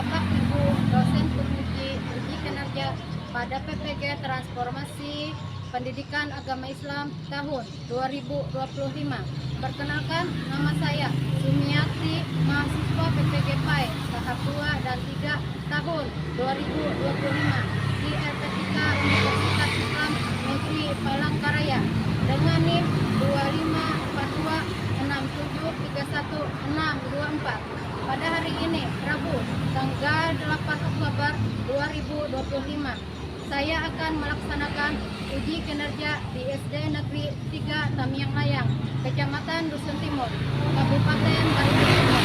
Bapak Ibu dosen penguji uji kinerja pada PPG Transformasi Pendidikan Agama Islam tahun 2025. Perkenalkan, nama saya Sumiati, mahasiswa PPG PAI tahap 2 dan 3 tahun 2025 di LPTK Universitas Islam Negeri Palangkaraya dengan NIM 25426731624. Pada hari ini, Rabu, tanggal 8 Oktober 2025, saya akan melaksanakan uji kinerja di SD Negeri 3 Tamiang Layang, Kecamatan Dusun Timur, Kabupaten Barisan Timur,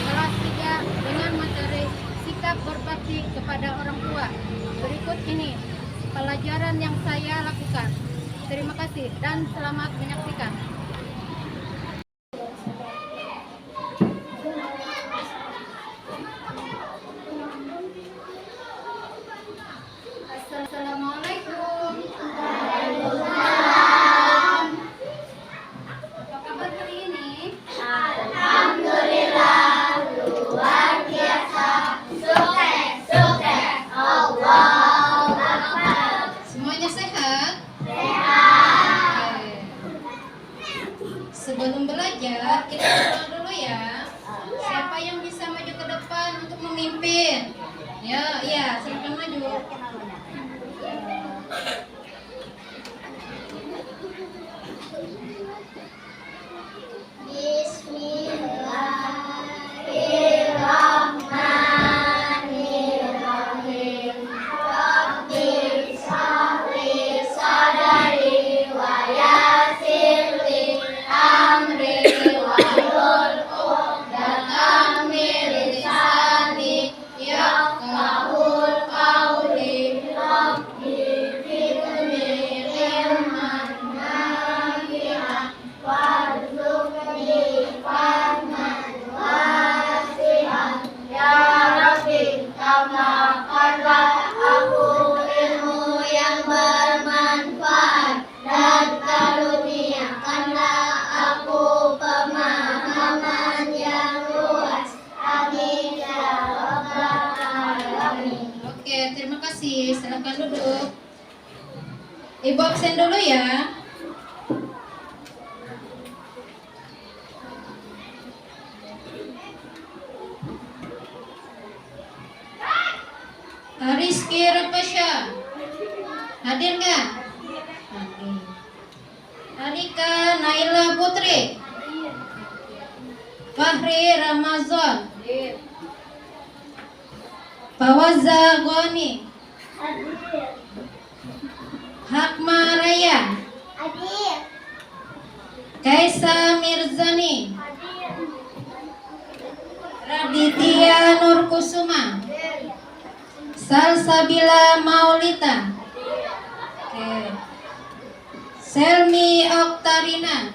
kelas 3 dengan materi sikap berbakti kepada orang tua. Berikut ini pelajaran yang saya lakukan. Terima kasih dan selamat menyaksikan. Assalamualaikum. Apa kabar hari ini? Alhamdulillah, luar biasa. Sukses, sukses. Allahu Akbar. Semuanya sehat? Sehat. Oke. Sebelum belajar, kita berdoa dulu ya. Siapa yang bisa maju ke depan untuk memimpin? Ya, iya, silakan maju. Bismillahirrahmanirrahim. Rabbi shrahli sadri wa yassirli amri wahlul 'uqdatam min lisani yafqahul qawli. Rabbi zidni ilman nafi'an warzuqni fahman wasi'an. Ya Rabbi, tambahkanlah aku ilmu yang bermanfaat dan karuniakanlah aku pemahaman yang luas. Amin ya rabbal alamin. Oke, terima kasih. Silakan duduk. Ibu absen dulu ya. Rizky Rapasya, hadir nggak? Hadir. Arika Naila Putri, Fahri Ramazan, Fawaza Goni, Hakma Raya, Hadir. Kaisa Mirzani, Raditya Nurkusuma, Salsabila Maulita, oke. Selmi Oktarina,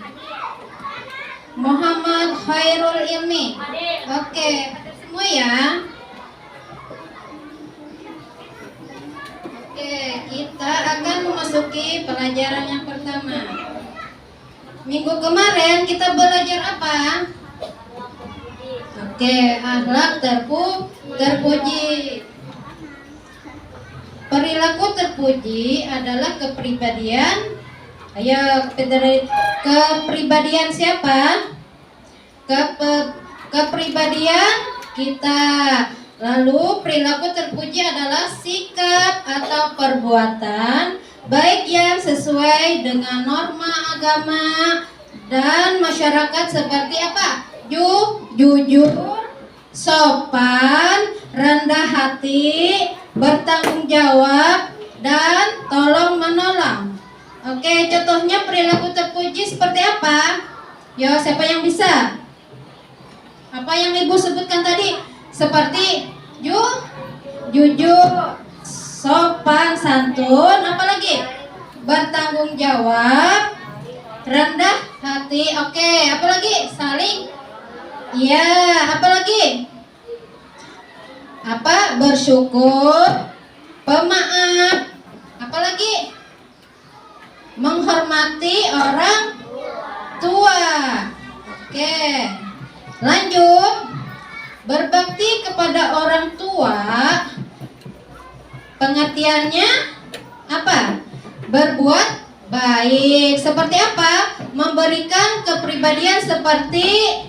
Muhammad Khairul Ilmi. Oke, hadir semua ya. Oke, kita akan memasuki pelajaran yang pertama. Minggu kemarin kita belajar apa? Oke, akhlak terpuji. Perilaku terpuji adalah kepribadian. Ayo, kepribadian siapa? Kepribadian kita. Lalu perilaku terpuji adalah sikap atau perbuatan baik yang sesuai dengan norma agama dan masyarakat seperti apa? Jujur, sopan, rendah hati, bertanggung jawab, dan tolong menolong. Oke, contohnya perilaku terpuji seperti apa? Yo, siapa yang bisa? Apa yang ibu sebutkan tadi? Seperti jujur, sopan, santun, apalagi? Bertanggung jawab, rendah hati. Oke, apalagi? Saling. Iya, apalagi? Apa? Bersyukur, pemaaf, apalagi? Menghormati orang tua. Oke, lanjut. Berbakti kepada orang tua pengertiannya apa? Berbuat baik. Seperti apa? Memberikan kepribadian seperti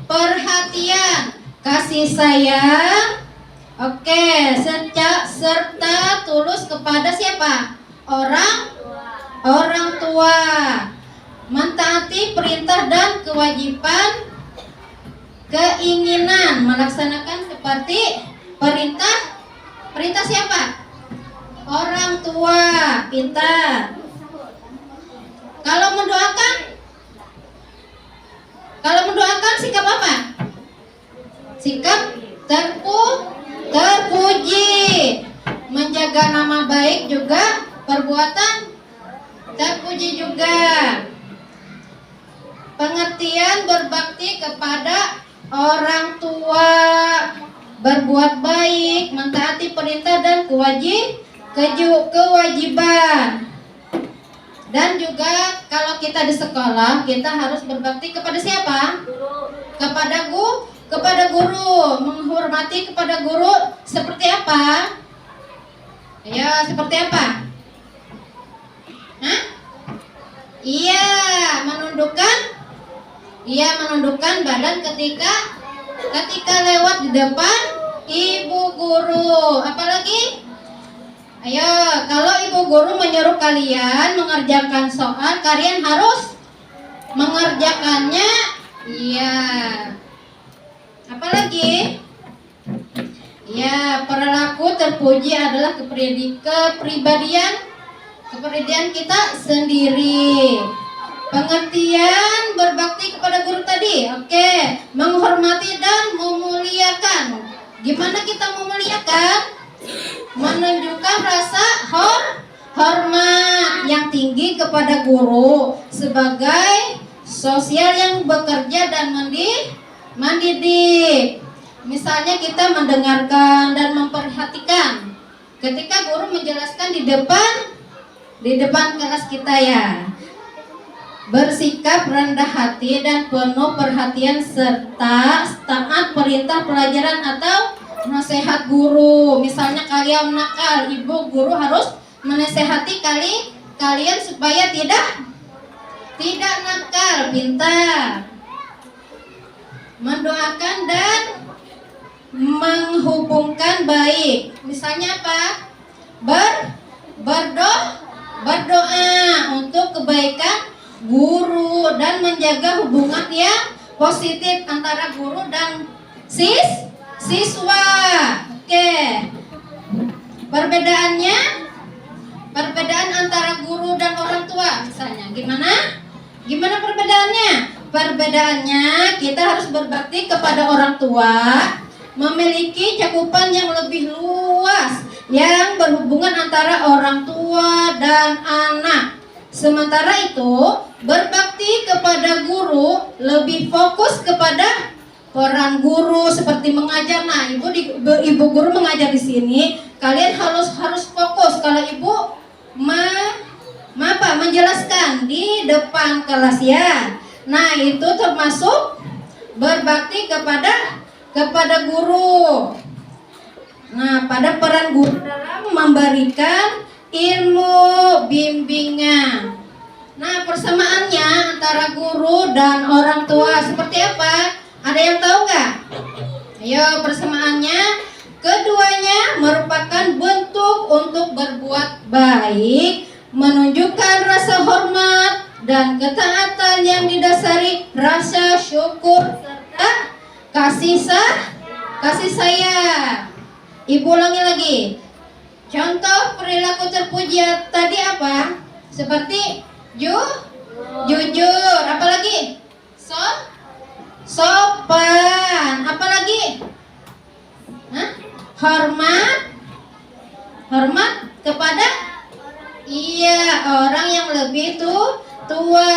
perhatian, kasih sayang, oke, serta tulus kepada siapa? Orang tua. Mentaati perintah dan kewajiban, keinginan, melaksanakan seperti perintah siapa? Orang tua. Pintar. Kalau mendoakan sikap apa? Sikap terpuji. Menjaga nama baik juga perbuatan terpuji juga. Pengertian berbakti kepada orang tua, berbuat baik, mentaati perintah dan kewajiban. Dan juga kalau kita di sekolah, kita harus berbakti kepada siapa? Kepada guru, menghormati kepada guru seperti apa? Ya, seperti apa? Hah? Iya, menundukkan badan ketika lewat di depan ibu guru. Apalagi? Ayo, kalau ibu guru menyuruh kalian mengerjakan soal, kalian harus mengerjakannya. Iya. Apalagi? Ya, perilaku terpuji adalah kepribadian kita sendiri. Pengertian berbakti kepada guru tadi, oke. Menghormati dan memuliakan. Gimana kita memuliakan? Menunjukkan rasa hormat yang tinggi kepada guru sebagai sosial yang bekerja dan mendidik. Misalnya kita mendengarkan dan memperhatikan ketika guru menjelaskan di depan kelas kita ya. Bersikap rendah hati dan penuh perhatian serta taat perintah pelajaran atau nasihat guru. Misalnya kalian nakal, ibu guru harus menasehati kalian supaya tidak nakal, pintar. Mendoakan dan menghubungkan baik. Misalnya apa? Berdoa untuk kebaikan guru dan menjaga hubungan yang positif antara guru dan siswa. Oke. Perbedaan antara guru dan orang tua misalnya gimana perbedaannya? Perbedaannya kita harus berbakti kepada orang tua, memiliki cakupan yang lebih luas yang berhubungan antara orang tua dan anak. Sementara itu, berbakti kepada guru lebih fokus kepada peran guru seperti mengajar. Nah, ibu guru mengajar di sini, kalian harus fokus kalau ibu menjelaskan di depan kelas ya. Nah, itu termasuk berbakti kepada guru. Nah, pada peran guru dalam memberikan ilmu bimbingan. Nah, persamaannya antara guru dan orang tua seperti apa? Ada yang tahu nggak? Ayo, persamaannya keduanya merupakan bentuk untuk berbuat baik, menunjukkan rasa hormat dan ketaatan yang didasari rasa syukur serta kasih sayang. Ibu ulangi lagi. Contoh perilaku terpuji tadi apa? Seperti jujur, apalagi? Sopan, apalagi? Hormat kepada orang yang lebih tua,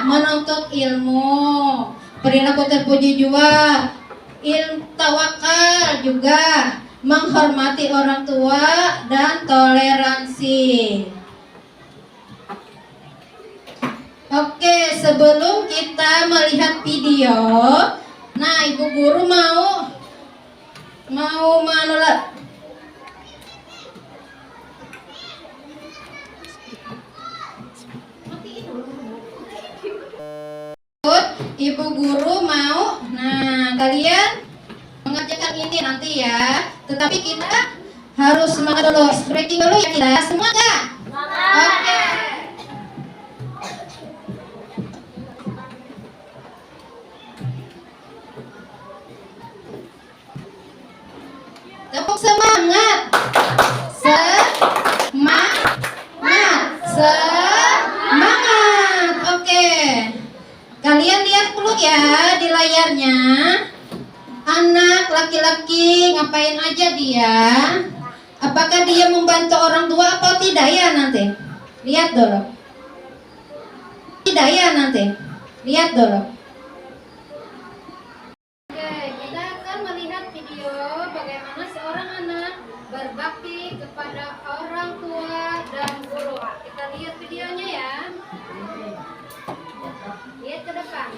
menuntut ilmu. Perilaku terpuji juga tawakal juga, menghormati orang tua dan toleransi. Oke, sebelum kita melihat video, nah ibu guru mau Mau manula? Ibu guru mau. Nah, kalian mengerjakan ini nanti ya. Tetapi kita harus semangat dulu. Breaking dulu ya kita. Semangat. Oke. Tepuk semangat. Semangat. Semangat. Oke. Kalian lihat dulu ya di layarnya. Anak laki-laki ngapain aja dia? Apakah dia membantu orang tua atau tidak ya nanti? Lihat dulu. Tidak ya nanti? Lihat dulu. Oke, kita akan melihat video bagaimana seorang anak berbakti kepada orang tua dan guru. Kita lihat videonya ya. Lihat ke depan.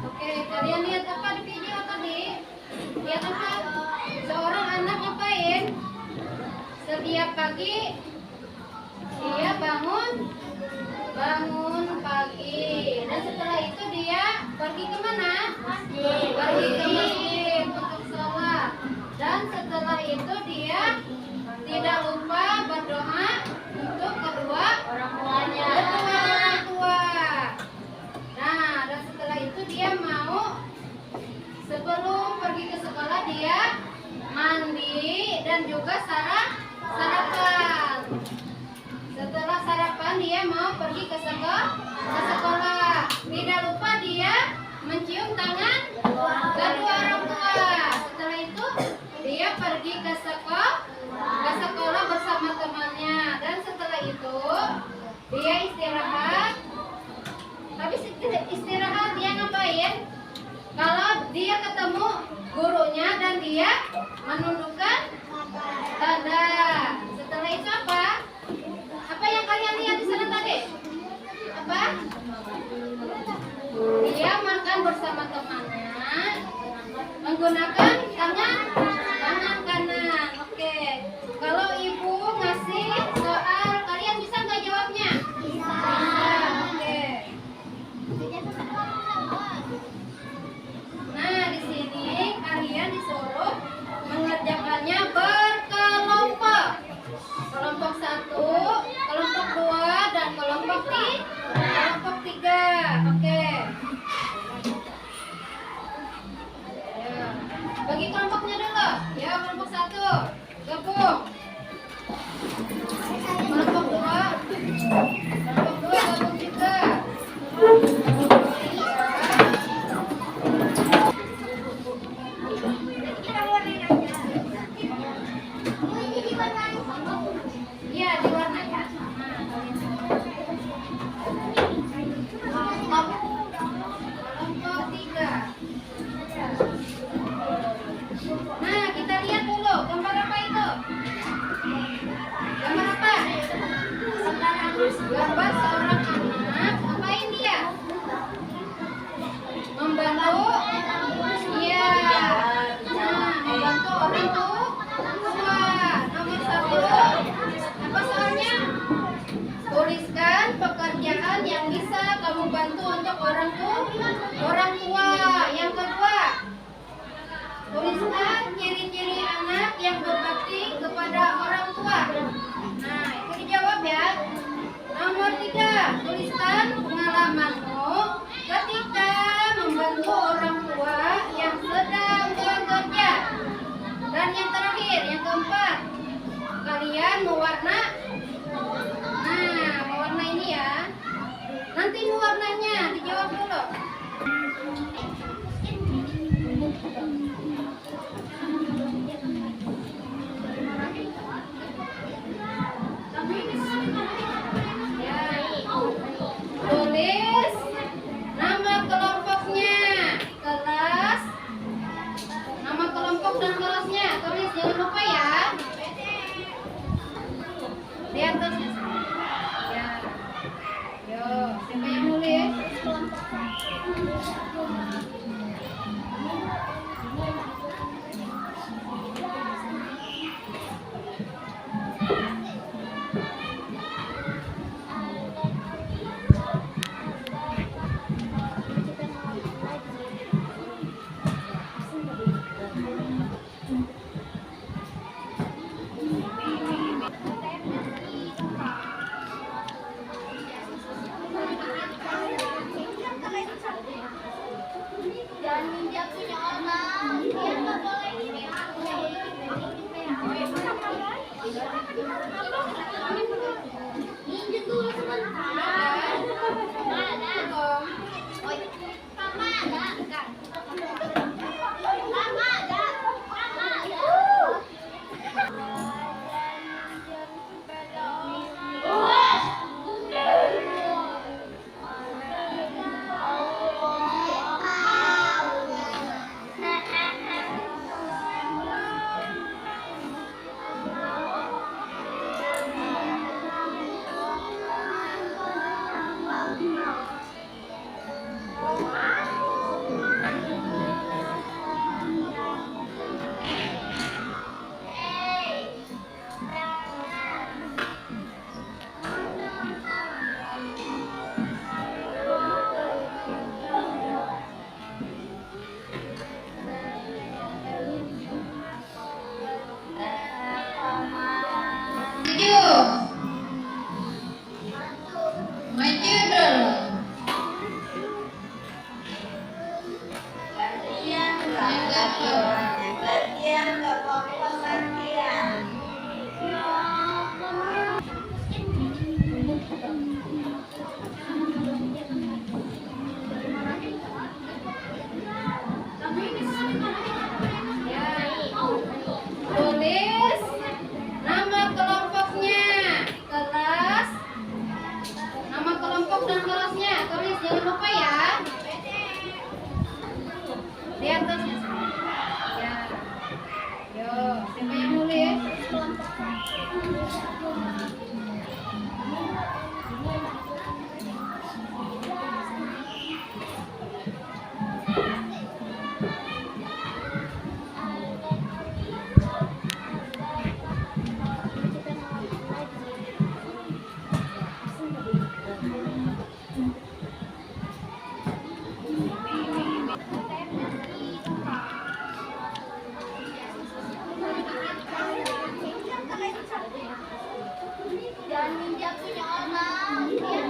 Oke, kalian lihat apa di video tadi? Lihat apa? Seorang anak ngapain? Setiap pagi dia bangun pagi, dan setelah itu dia pergi kemana? Pergi ke masjid untuk sholat, dan setelah itu dia tidak lupa berdoa untuk kedua orang tua. Nah, dan setelah itu dia mau sebelum pergi ke sekolah dia mandi dan juga sarapan. Setelah sarapan dia mau pergi ke sekolah. Tidak lupa dia mencium tangan kedua orang tua. Setelah itu dia pergi ke sekolah bersama temannya, dan setelah itu dia istirahat. Habis istirahat dia ngapain? Kalau dia ketemu gurunya dan dia menundukkan dada. Setelah itu apa? Apa yang kalian lihat di sana tadi? Apa? Dia makan bersama temannya menggunakan tangan kanan. Oke. Kalau ibu ngasih soal, kalian bisa nggak jawabnya? Bisa. Oke. Nah, di sini kalian disuruh mengerjakannya berkelompok. Kelompok 1, kelompok 2, dan kelompok 3. Oke. Ya. Bagi kelompoknya dulu. Ya, kelompok 1 gabung. Kelompok 2 gabung juga. Iya, diwarnakan. Kelompok 3. Nah, kita lihat dulu gambar apa itu? Gambar apa? Gambar seorang anak. Ngapain dia? Membantu. Iya. Nah, membantu orang tua. membantu untuk orang tua. Yang kedua, tuliskan ciri-ciri anak yang berbakti kepada orang tua. Nah, itu dijawab ya. Nomor 3, tuliskan pengalamanmu ketika membantu orang tua yang sedang bekerja. Dan yang terakhir, yang keempat, kalian mewarna. Nah, mewarna ini ya. Nanti mewarnanya dijawab dulu. Tulis nama kelompoknya, kelas, nama kelompok dan kelasnya. Tulis, jangan lupa ya. Di atasnya. Ya. Yo, siapa yang nulis? Jangan minjak punya orang. Dia nggak boleh ini. Minjak dulu sebentar. Mana? Oh, sama ada. Sama ada. Sama ada. My children. Tulis nama kelompoknya, kelas, nama kelompok dan kelasnya. Tulis, jangan lupa ya. Di atasnya. Ya. Yo, siapa yang nulis? Jangan minjak punya orang. Dia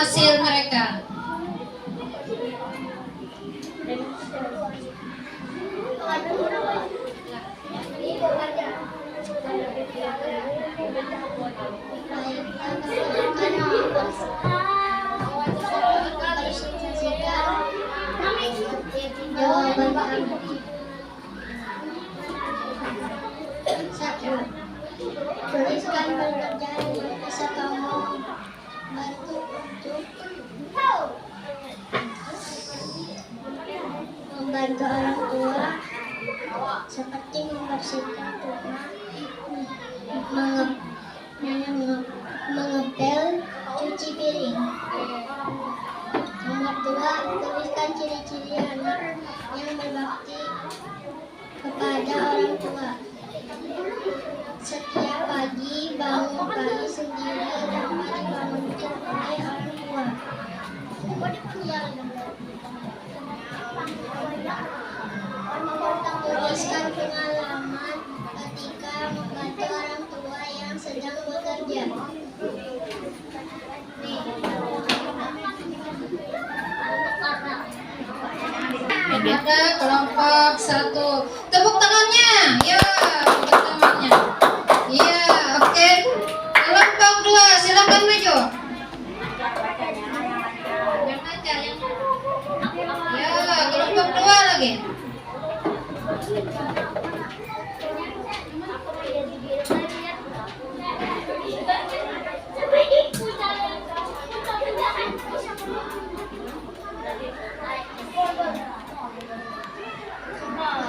hasil mereka. Jawaban kami. 1. Tuliskan pekerjaan yang bisa kamu bantu untuk membantu orang tua, seperti membersihkan rumah, mengepel, cuci piring. Nomor 2, tuliskan ciri-ciri anak yang berbakti kepada orang tua. Setiap pagi bangun pagi sendiri dan bangun oleh orang tua. Tuliskan pengalaman ketika membantu orang tua yang sedang bekerja. Ada kelompok 1. Tepuk tangannya. Ya, tepuk tangannya. Iya, oke. Kelompok 2, silakan maju. Yang baca, yang ya, kelompok 2 lagi.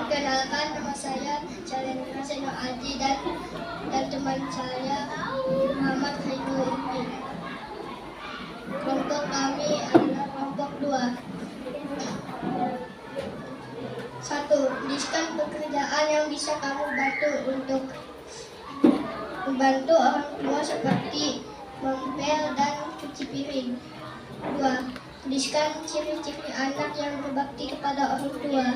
Perkenalkan, nama saya Chalendra Seno Aji dan teman saya Muhammad Haidul Ibi. Kelompok kami adalah kelompok 2. 1. Tuliskan pekerjaan yang bisa kamu bantu untuk membantu orang tua seperti mengepel dan cuci piring. 2. Tuliskan ciri-ciri anak yang berbakti kepada orang tua.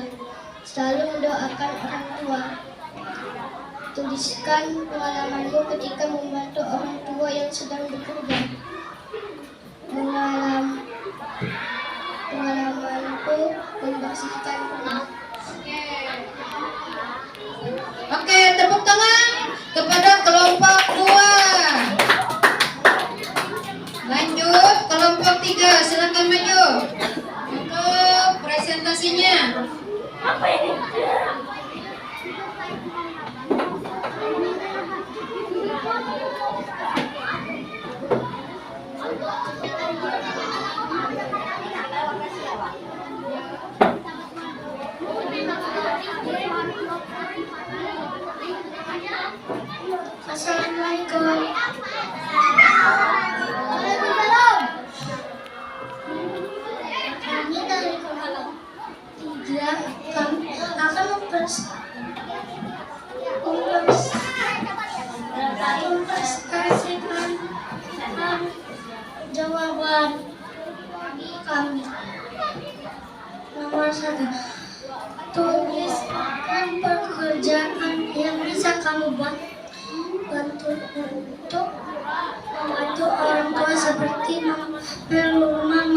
Selalu mendoakan orang tua. Tuliskan pengalamanmu ketika membantu orang tua yang sedang bekerja. Pengalamanku membersihkan rumah. Oke, tepuk tangan kepada kelompok 2. Lanjut, kelompok 3, silakan maju untuk presentasinya. Assalamualaikum. Kami dari kelompok 3 akan mempresentasikan jawaban kami. Nomor 1. Tuliskan pekerjaan yang bisa kamu bantu untuk membantu orang tua seperti mengepel rumah,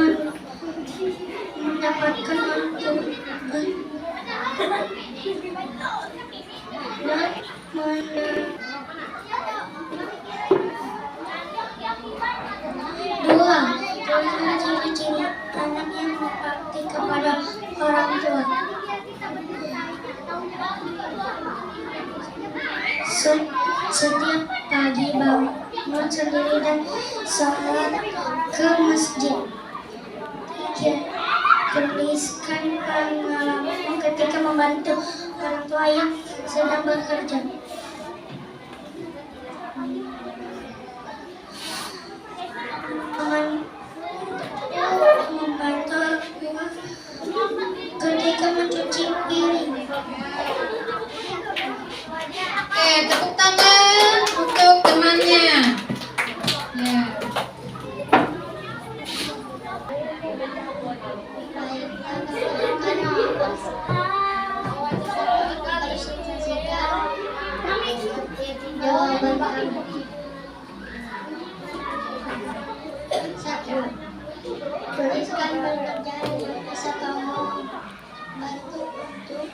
mendapatkan waktu Dua, tuliskan ciri-ciri anak yang berbakti kepada orang tua. Setiap pagi bangun sendiri dan sholat ke masjid. 3. Tuliskan pengalaman ketika membantu orang tua yang sedang bekerja. Membantu ketika mencuci piring. Oke, tepuk tangan untuk temannya. Ya. Jawaban kami. 1. pekerjaan yang bisa kamu bantu untuk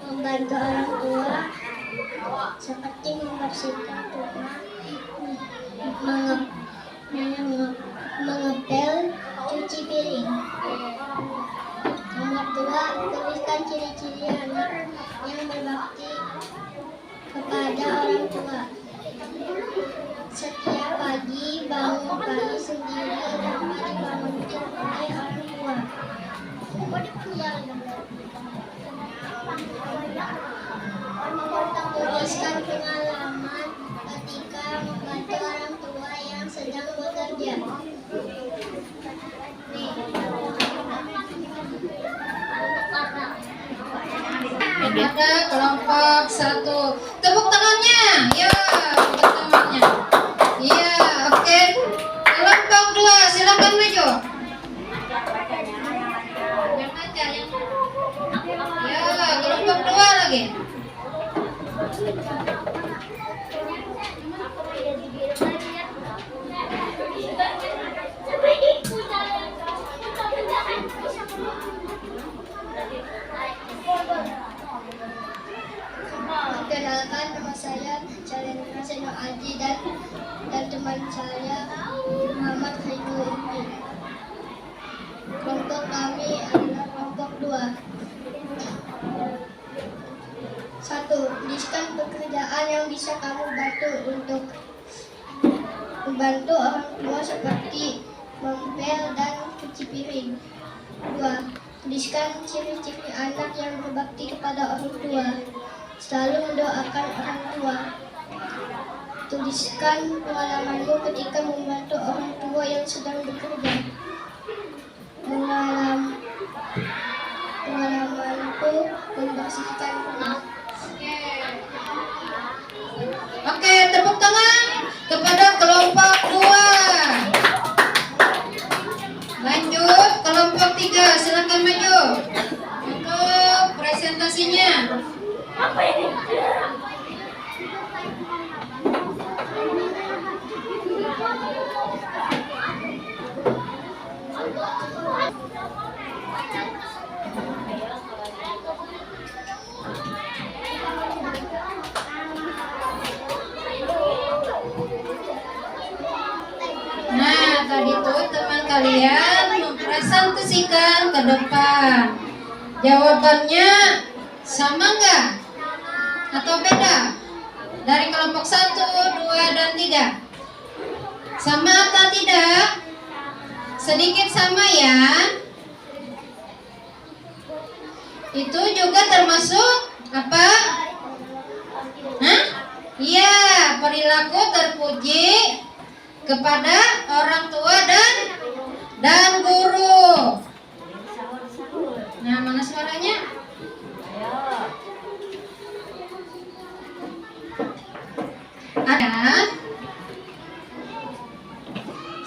membantu orang tua seperti membersihkan rumah, mengepel, cuci piring. Nomor 2, tuliskan ciri-ciri anak yang berbakti kepada orang tua. Setiap pagi bangun pagi sendiri tanpa dibangunkan oleh orang tua. Tuliskan pengalaman ketika membantu orang tua yang sedang bekerja. Ada kelompok 1. Tepuk tangannya. Ya, tepuk tangannya. Iya, oke. Kelompok 2, silakan maju. Yang aja, yang. Ya, kelompok 2 lagi. Perkenalkan, nama saya Chalendra Seno Aji dan teman saya Muhammad Khairul Ummi. Kelompok kami adalah kelompok 2. 1. Tuliskan pekerjaan yang bisa kamu bantu untuk membantu orang tua seperti mengepel dan cuci piring. 2. Tuliskan ciri-ciri anak yang berbakti kepada orang tua. Selalu mendoakan orang tua. Tuliskan pengalamanmu ketika membantu orang tua yang sedang bekerja. Pengalamanku membersihkan rumah. Oke, tepuk tangan kepada kelompok 2. Lanjut, kelompok 3, silakan maju untuk presentasinya. Nah, tadi tuh teman kalian mempresentasikan ke depan. Jawabannya sama enggak? Atau beda? Dari kelompok 1, 2, dan 3. Sama atau tidak? Sedikit sama ya. Itu juga termasuk apa? Hah? Iya, perilaku terpuji kepada orang tua dan guru. Nah, mana suaranya? Ada?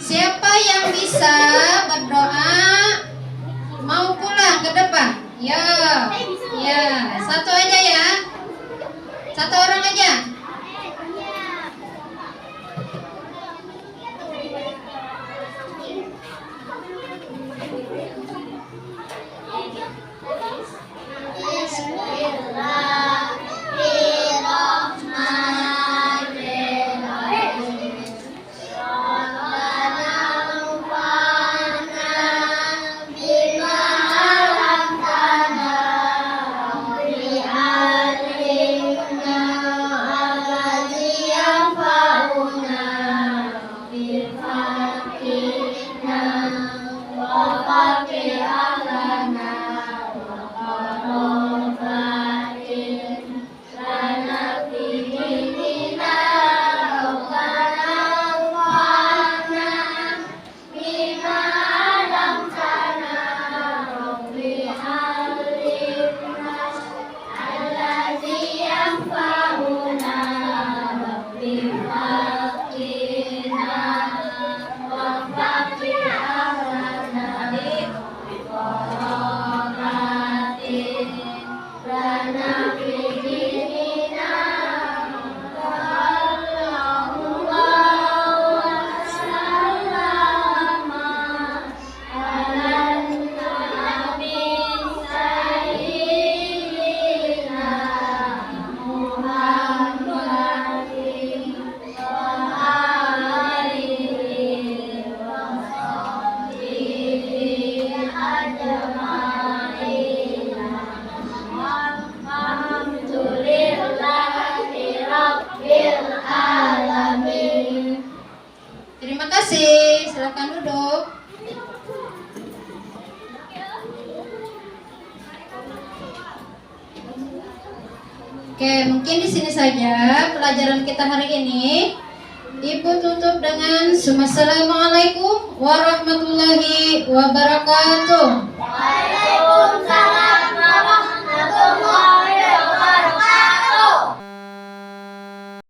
Siapa yang bisa berdoa mau pulang ke depan? Ya, ya, satu aja ya. Satu orang aja. silakan duduk. Oke, mungkin di sini saja pelajaran kita hari ini. Ibu tutup dengan Assalamualaikum warahmatullahi wabarakatuh.